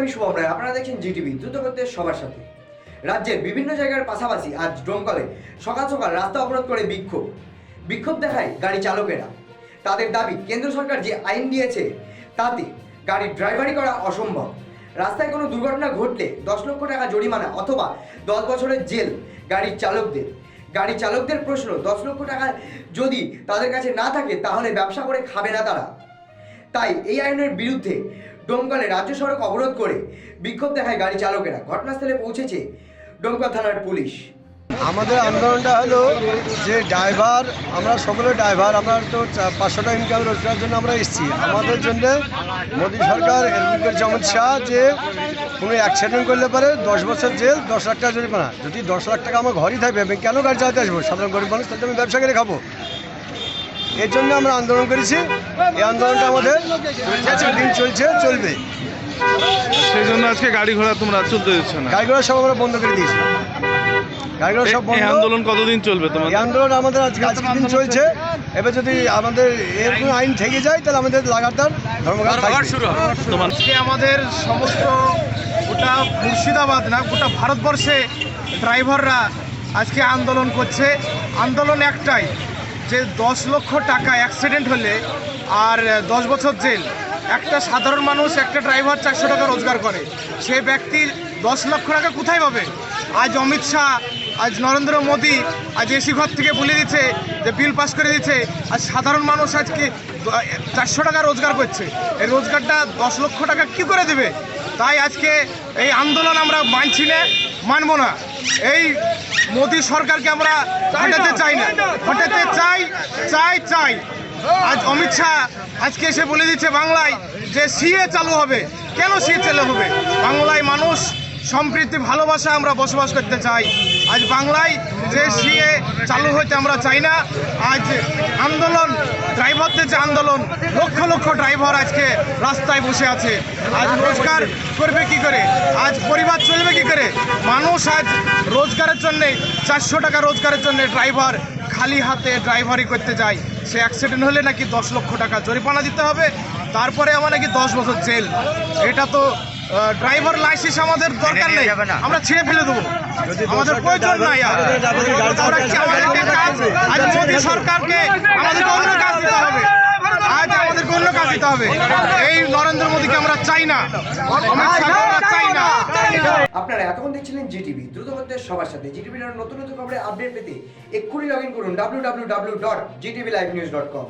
আমি শুভম রায়, আপনারা দেখছেন জিটিভি দ্রুত করতে সবার সাথে। রাজ্যের বিভিন্ন জায়গার পাশাপাশি আজ ডোমকলে সকাল সকাল রাস্তা অবরোধ করে বিক্ষোভ দেখায় গাড়ি চালকেরা। তাদের দাবি, কেন্দ্র সরকার যে আইন দিয়েছে তাতে গাড়ির ড্রাইভারি করা অসম্ভব। রাস্তায় কোনো দুর্ঘটনা ঘটলে 10 লক্ষ টাকা জরিমানা অথবা 10 বছরের জেল গাড়ি চালকদের প্রশ্ন, 10 লক্ষ টাকা যদি তাদের কাছে না থাকে তাহলে ব্যবসা করে খাবে না তারা। তাই এই আইনের বিরুদ্ধে ডোমকলে রাজ্য সড়ক অবরোধ করে বিক্ষোভ দেখায় গাড়ি চালকেরা। ঘটনাস্থলে পৌঁছেছে ডোমকল থানার পুলিশ। আমাদের আন্দোলনটা হলো যে ড্রাইভার, আমরা সকলে ড্রাইভার, আমরা তো 500 টাকা ইনকাম রোজগারের জন্য আমরা এসেছি। আমাদের জন্য মোদী সরকার এরকম করেছে, অমিত শাহ, যে কোনো অ্যাক্সিডেন্ট করলে পারে 10 বছর জেল, 10 লাখ টাকা জরিমানা। যদি 10 লাখ টাকা আমার ঘরই থাকবে, আমি কেন গাড়ি চালাতে আসবো? সাধারণ গরিব মানুষ, তাহলে আমি ব্যবসা করে খাবো। এর জন্য আমরা আন্দোলন করেছি। এই আন্দোলনটা আমাদের দিন চলবে। সেই জন্য আজকে গাড়ি ঘোড়া তোমরা চলতে দিচ্ছ না? গাড়ি ঘোড়া সব আমরা বন্ধ করে দিয়েছি। গাড়ি ঘোড়া সব বন্ধ। আন্দোলন কতদিন চলবে তোমার? এই আন্দোলন আমাদের আজকে দিন চলছে। এবার যদি আমাদের এরকম আইন থেকে যায় তাহলে আমাদের লাগাতার ধর্মঘট শুরু হবে। আজকে আমাদের সমস্ত গোটা মুর্শিদাবাদ না, গোটা ভারতবর্ষে ড্রাইভাররা আজকে আন্দোলন করছে। আন্দোলন একটাই, যে 10 লক্ষ টাকা অ্যাক্সিডেন্ট হলে আর 10 বছর জেল। একটা সাধারণ মানুষ, একটা ড্রাইভার 400 টাকা রোজগার করে, সে ব্যক্তি 10 লক্ষ টাকা কোথায় পাবে? আজ অমিত শাহ, আজ নরেন্দ্র মোদী আজ এসি ঘর থেকে বলে দিচ্ছে যে বিল পাস করে দিচ্ছে। আজ সাধারণ মানুষ আজকে 400 টাকা রোজগার করছে, এই রোজগারটা 10 লক্ষ টাকা কি করে দেবে? তাই আজকে এই আন্দোলন আমরা মানছি না, মানব না। এই মোদী সরকারকে আমরা হটাতে চাই না, হটাতে চাই। আজ অমিত শাহ আজকে এসে বলে দিচ্ছে বাংলায় যে সিএ চালু হবে। কেন সিএ চালু হবে? বাংলায় মানুষ সম্প্রীতি ভালোবাসা আমরা বসবাস করতে চাই। আজ বাংলায় যে সিএ চালু হইতে আমরা চাই না। আজ আন্দোলন, ড্রাইভারদের যে আন্দোলন, লক্ষ লক্ষ ড্রাইভার আজকে রাস্তায় বসে আছে। আজ রোজগার করবে কি করে? আজ পরিবার চলবে কি করে? মানুষ আজ রোজগারের জন্যে, 400 টাকা রোজগারের জন্যে ড্রাইভার খালি হাতে ড্রাইভারি করতে যায়। সে অ্যাক্সিডেন্ট হলে নাকি 10 লক্ষ টাকা জরিমানা দিতে হবে, তারপরে আমার নাকি 10 বছর জেল। এটা তো ড্রাইভার লাইসেন্স আমাদের দরকার নেই, আমরা ছিঁড়ে ফেলে দেবো, আমাদের প্রয়োজন নাই। আজ মোদী সরকারকে আমাদেরকে অন্য কাজ দিতে হবে, এই নরেন্দ্র মোদীকে আমরা চাই না, অমিত শাহকে আমরা চাই না। আপনারা এতক্ষণ দেখছিলেন জিটিভি দ্রুত করতে সবার সাথে। জিটিভির নতুন খবরের আপডেট পেতে এক্ষুনি লগ ইন করুন www.gtvlivenews.com।